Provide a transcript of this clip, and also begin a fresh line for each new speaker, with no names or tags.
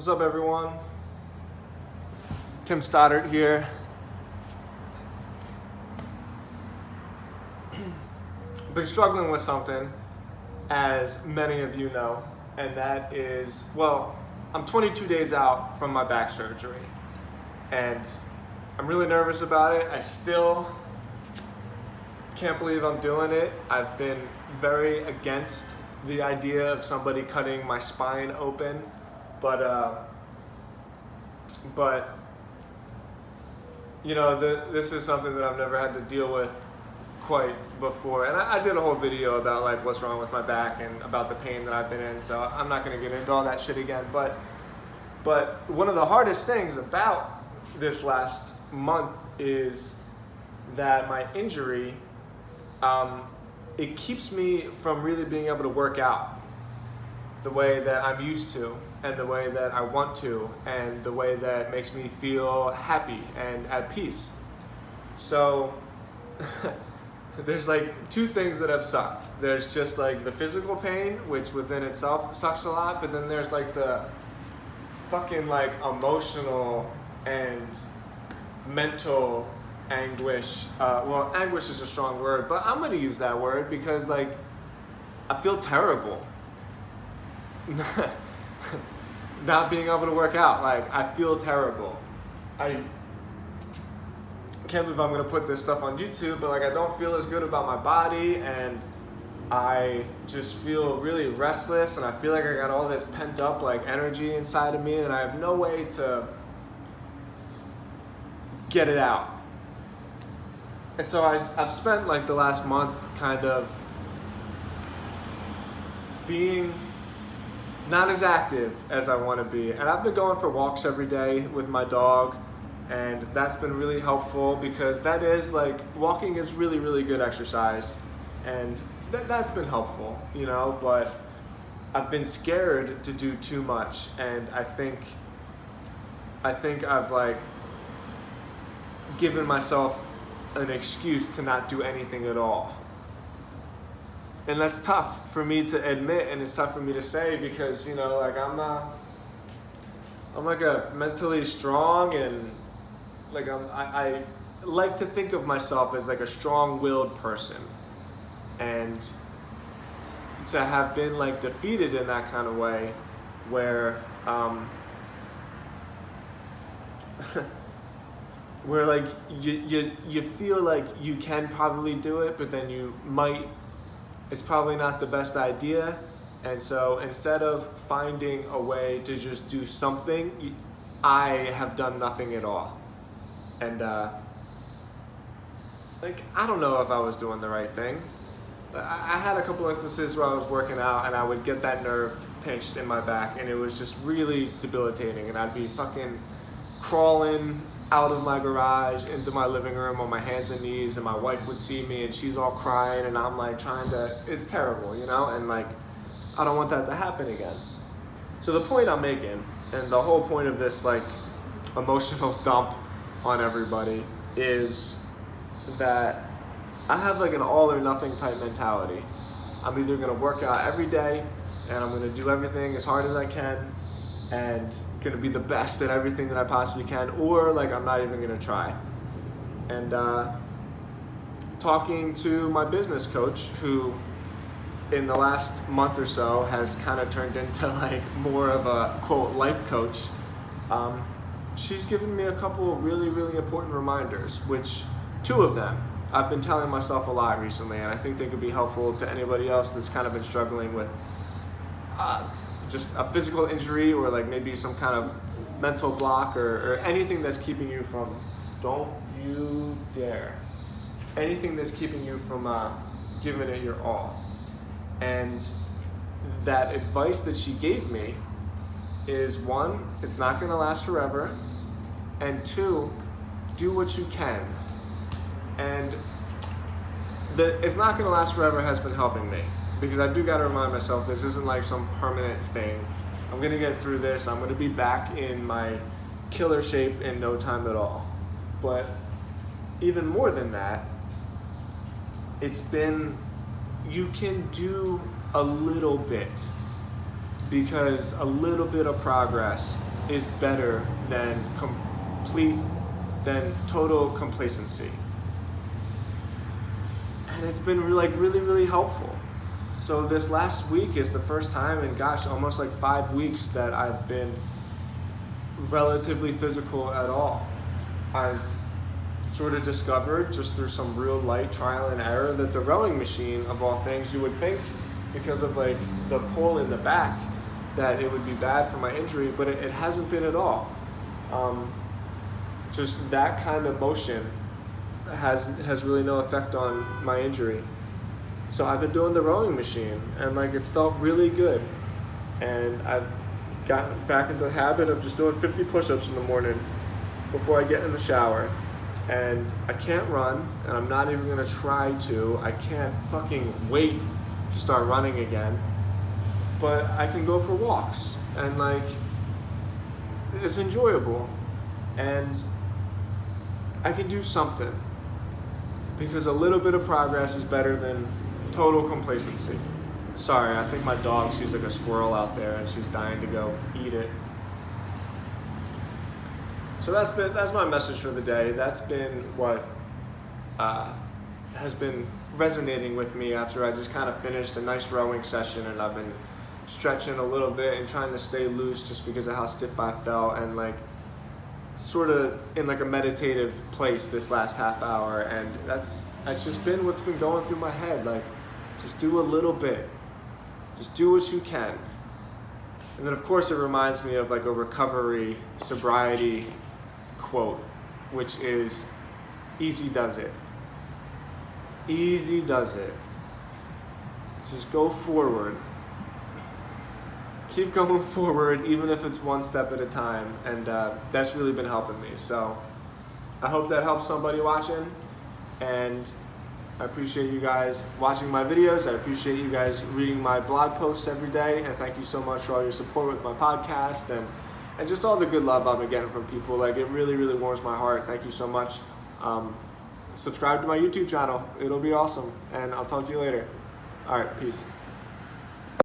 What's up, everyone? Tim Stoddard here. Been struggling with something, as many of you know, and that is, well, I'm 22 days out from my back surgery, and I'm really nervous about it. I still can't believe I'm doing it. I've been very against the idea of somebody cutting my spine open, but you know, this is something that I've never had to deal with quite before. And I did a whole video about like what's wrong with my back and about the pain that I've been in, so I'm not gonna get into all that shit again. But one of the hardest things about this last month is that my injury, it keeps me from really being able to work out the way that I'm used to and the way that I want to and the way that makes me feel happy and at peace. So there's like two things that have sucked. There's just like the physical pain, which within itself sucks a lot, but then there's like the fucking like emotional and mental anguish. Well, anguish is a strong word, but I'm gonna use that word because like I feel terrible. Not being able to work out, like I feel terrible. I can't believe I'm gonna put this stuff on YouTube, but like I don't feel as good about my body, and I just feel really restless, and I feel like I got all this pent up like energy inside of me, and I have no way to get it out. And so I've spent like the last month kind of being not as active as I want to be, and I've been going for walks every day with my dog, and that's been really helpful because that is like walking is really, really good exercise, and that's been helpful, you know. But I've been scared to do too much, and I think I've like given myself an excuse to not do anything at all. And that's tough for me to admit, and it's tough for me to say because, you know, like I'm like a mentally strong, and like I like to think of myself as like a strong-willed person, and to have been like defeated in that kind of way, where where like you feel like you can probably do it, but then you might. It's probably not the best idea, and so instead of finding a way to just do something, I have done nothing at all. And like I don't know if I was doing the right thing. I had a couple instances where I was working out and I would get that nerve pinched in my back, and it was just really debilitating, and I'd be fucking crawling out of my garage into my living room on my hands and knees, and my wife would see me and she's all crying, and I'm like it's terrible, you know, and like I don't want that to happen again. So the point I'm making, and the whole point of this like emotional dump on everybody, is that I have like an all or nothing type mentality. I'm either gonna work out every day and I'm gonna do everything as hard as I can and gonna be the best at everything that I possibly can, or like I'm not even gonna try. And talking to my business coach, who in the last month or so has kind of turned into like more of a quote life coach, she's given me a couple of really, really important reminders, which two of them I've been telling myself a lot recently, and I think they could be helpful to anybody else that's kind of been struggling with just a physical injury, or like maybe some kind of mental block, or anything that's keeping you from, don't you dare, anything that's keeping you from giving it your all. And that advice that she gave me is, one, it's not gonna last forever, and two, do what you can. And it's not gonna last forever has been helping me, because I do gotta remind myself this isn't like some permanent thing. I'm gonna get through this. I'm gonna be back in my killer shape in no time at all. But even more than that, it's been, you can do a little bit, because a little bit of progress is better than total complacency. And it's been like really helpful. So this last week is the first time in almost like 5 weeks that I've been relatively physical at all. I've sort of discovered just through some real light trial and error that the rowing machine, of all things, you would think because of like the pull in the back that it would be bad for my injury, but it hasn't been at all. Just that kind of motion has really no effect on my injury. So I've been doing the rowing machine, and like it's felt really good. And I've gotten back into the habit of just doing 50 push-ups in the morning before I get in the shower. And I can't run, and I'm not even gonna try to. I can't fucking wait to start running again. But I can go for walks, and like, it's enjoyable. And I can do something, because a little bit of progress is better than total complacency. Sorry, I think my dog sees like a squirrel out there and she's dying to go eat it. So that's my message for the day. That's been what has been resonating with me after I just kind of finished a nice rowing session, and I've been stretching a little bit and trying to stay loose just because of how stiff I felt, and like sort of in like a meditative place this last half hour. And that's just been what's been going through my head. Like, just do a little bit, just do what you can. And then of course it reminds me of like a recovery sobriety quote, which is, easy does it. Easy does it. Just go forward. Keep going forward, even if it's one step at a time. And that's really been helping me. So I hope that helps somebody watching. And I appreciate you guys watching my videos. I appreciate you guys reading my blog posts every day. And thank you so much for all your support with my podcast and just all the good love I've been getting from people. Like, it really warms my heart. Thank you so much. Subscribe to my YouTube channel. It'll be awesome. And I'll talk to you later. All right, peace.